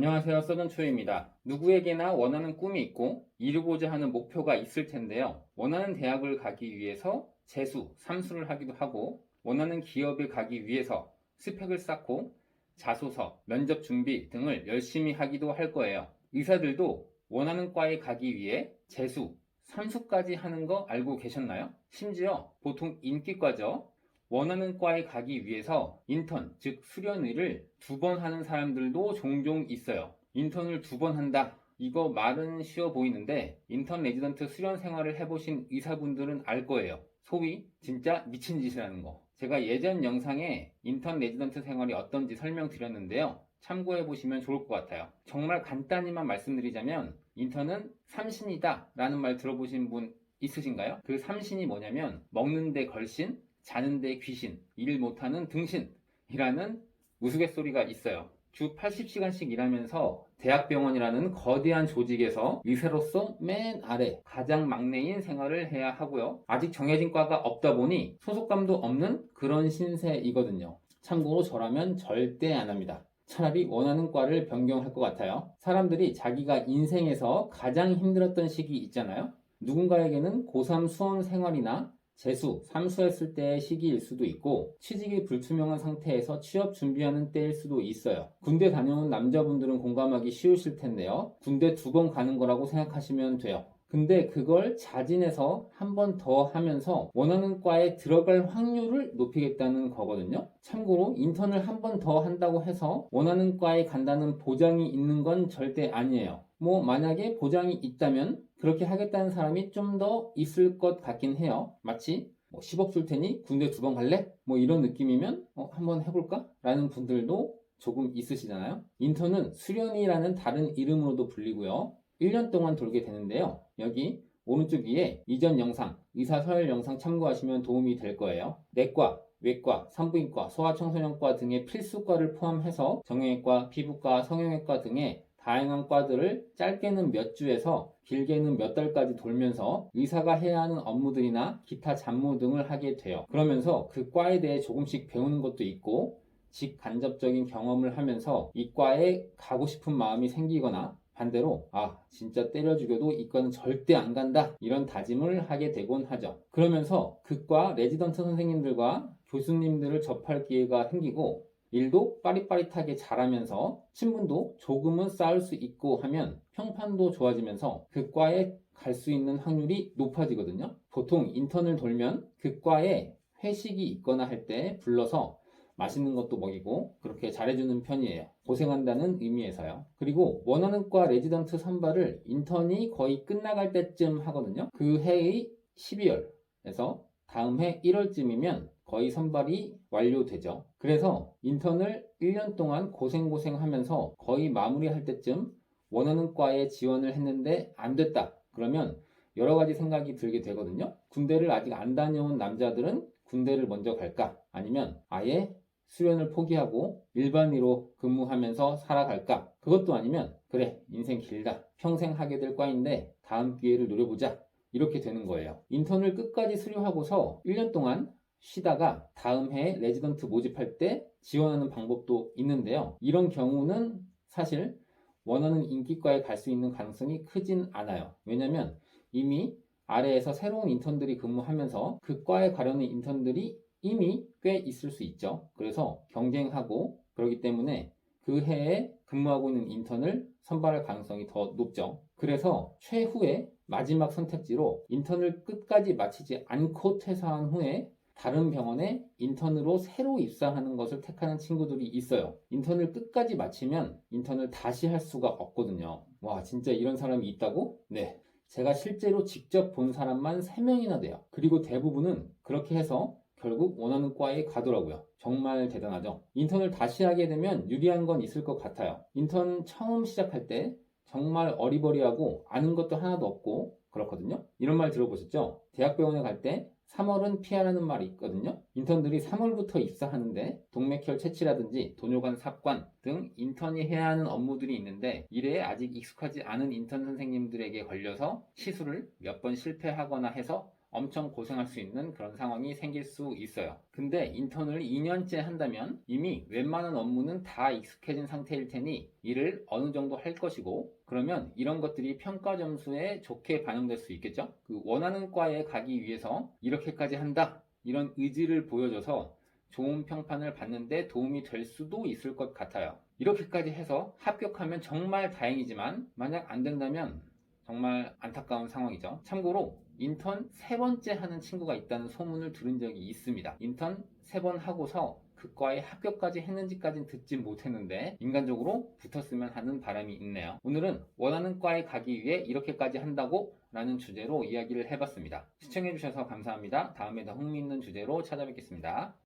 안녕하세요. 서든초입니다. 누구에게나 원하는 꿈이 있고 이루고자 하는 목표가 있을 텐데요. 원하는 대학을 가기 위해서 재수, 삼수를 하기도 하고 원하는 기업에 가기 위해서 스펙을 쌓고 자소서, 면접 준비 등을 열심히 하기도 할 거예요. 의사들도 원하는 과에 가기 위해 재수, 삼수까지 하는 거 알고 계셨나요? 심지어 보통 인기과죠. 원하는 과에 가기 위해서 인턴, 즉 수련의를 2번 하는 사람들도 종종 있어요. 인턴을 2번 한다. 이거 말은 쉬워 보이는데 인턴 레지던트 수련 생활을 해보신 의사분들은 알 거예요. 소위 진짜 미친 짓이라는 거. 제가 예전 영상에 인턴 레지던트 생활이 어떤지 설명드렸는데요. 참고해보시면 좋을 것 같아요. 정말 간단히만 말씀드리자면 인턴은 삼신이다 라는 말 들어보신 분 있으신가요? 그 삼신이 뭐냐면 먹는데 걸신, 자는데 귀신, 일 못하는 등신이라는 우스갯소리가 있어요. 주 80시간씩 일하면서 대학병원이라는 거대한 조직에서 의사로서 맨 아래 가장 막내인 생활을 해야 하고요. 아직 정해진 과가 없다 보니 소속감도 없는 그런 신세이거든요. 참고로 저라면 절대 안 합니다. 차라리 원하는 과를 변경할 것 같아요. 사람들이 자기가 인생에서 가장 힘들었던 시기 있잖아요. 누군가에게는 고3 수험 생활이나 재수, 삼수했을 때의 시기일 수도 있고 취직이 불투명한 상태에서 취업 준비하는 때일 수도 있어요. 군대 다녀온 남자분들은 공감하기 쉬우실 텐데요. 군대 2번 가는 거라고 생각하시면 돼요. 근데 그걸 자진해서 한 번 더 하면서 원하는 과에 들어갈 확률을 높이겠다는 거거든요. 참고로 인턴을 한 번 더 한다고 해서 원하는 과에 간다는 보장이 있는 건 절대 아니에요. 만약에 보장이 있다면 그렇게 하겠다는 사람이 좀 더 있을 것 같긴 해요. 마치 10억 줄 테니 군대 2번 갈래? 이런 느낌이면 한번 해볼까? 라는 분들도 조금 있으시잖아요. 인턴은 수련이라는 다른 이름으로도 불리고요. 1년 동안 돌게 되는데요. 여기 오른쪽 위에 이전 영상, 의사 서열 영상 참고하시면 도움이 될 거예요. 내과, 외과, 산부인과, 소아청소년과 등의 필수과를 포함해서 정형외과, 피부과, 성형외과 등의 다양한 과들을 짧게는 몇 주에서 길게는 몇 달까지 돌면서 의사가 해야 하는 업무들이나 기타 잡무 등을 하게 돼요. 그러면서 그 과에 대해 조금씩 배우는 것도 있고 직간접적인 경험을 하면서 이 과에 가고 싶은 마음이 생기거나 반대로 진짜 때려 죽여도 이과는 절대 안 간다 이런 다짐을 하게 되곤 하죠. 그러면서 그 과 레지던트 선생님들과 교수님들을 접할 기회가 생기고 일도 빠릿빠릿하게 잘하면서 친분도 조금은 쌓을 수 있고 하면 평판도 좋아지면서 그 과에 갈 수 있는 확률이 높아지거든요. 보통 인턴을 돌면 그 과에 회식이 있거나 할 때 불러서 맛있는 것도 먹이고 그렇게 잘해주는 편이에요. 고생한다는 의미에서요. 그리고 원하는 과 레지던트 선발을 인턴이 거의 끝나갈 때쯤 하거든요. 그 해의 12월에서 다음 해 1월쯤이면 거의 선발이 완료되죠. 그래서 인턴을 1년 동안 고생하면서 거의 마무리할 때쯤 원하는 과에 지원을 했는데 안 됐다. 그러면 여러 가지 생각이 들게 되거든요. 군대를 아직 안 다녀온 남자들은 군대를 먼저 갈까? 아니면 아예 수련을 포기하고 일반의로 근무하면서 살아갈까? 그것도 아니면 그래, 인생 길다. 평생 하게 될 과인데 다음 기회를 노려보자. 이렇게 되는 거예요. 인턴을 끝까지 수료하고서 1년 동안 쉬다가 다음 해에 레지던트 모집할 때 지원하는 방법도 있는데요. 이런 경우는 사실 원하는 인기과에 갈 수 있는 가능성이 크진 않아요. 왜냐면 이미 아래에서 새로운 인턴들이 근무하면서 그 과에 가려는 인턴들이 이미 꽤 있을 수 있죠. 그래서 경쟁하고 그러기 때문에 그 해에 근무하고 있는 인턴을 선발할 가능성이 더 높죠. 그래서 최후의 마지막 선택지로 인턴을 끝까지 마치지 않고 퇴사한 후에 다른 병원에 인턴으로 새로 입사하는 것을 택하는 친구들이 있어요. 인턴을 끝까지 마치면 인턴을 다시 할 수가 없거든요. 와, 진짜 이런 사람이 있다고? 네. 제가 실제로 직접 본 사람만 3명이나 돼요. 그리고 대부분은 그렇게 해서 결국 원하는 과에 가더라고요. 정말 대단하죠. 인턴을 다시 하게 되면 유리한 건 있을 것 같아요. 인턴 처음 시작할 때 정말 어리버리하고 아는 것도 하나도 없고 그렇거든요. 이런 말 들어보셨죠? 대학병원에 갈 때 3월은 피하라는 말이 있거든요. 인턴들이 3월부터 입사하는데 동맥혈 채취라든지 도뇨관 삽관 등 인턴이 해야 하는 업무들이 있는데 일에 아직 익숙하지 않은 인턴 선생님들에게 걸려서 시술을 몇 번 실패하거나 해서 엄청 고생할 수 있는 그런 상황이 생길 수 있어요. 근데 인턴을 2년째 한다면 이미 웬만한 업무는 다 익숙해진 상태일 테니 일을 어느 정도 할 것이고, 그러면 이런 것들이 평가 점수에 좋게 반영될 수 있겠죠? 그 원하는 과에 가기 위해서 이렇게까지 한다, 이런 의지를 보여줘서 좋은 평판을 받는데 도움이 될 수도 있을 것 같아요. 이렇게까지 해서 합격하면 정말 다행이지만 만약 안 된다면 정말 안타까운 상황이죠. 참고로 인턴 3번째 하는 친구가 있다는 소문을 들은 적이 있습니다. 인턴 3번 하고서 그 과에 합격까지 했는지까지는 듣지 못했는데 인간적으로 붙었으면 하는 바람이 있네요. 오늘은 원하는 과에 가기 위해 이렇게까지 한다고? 라는 주제로 이야기를 해봤습니다. 시청해주셔서 감사합니다. 다음에 더 흥미있는 주제로 찾아뵙겠습니다.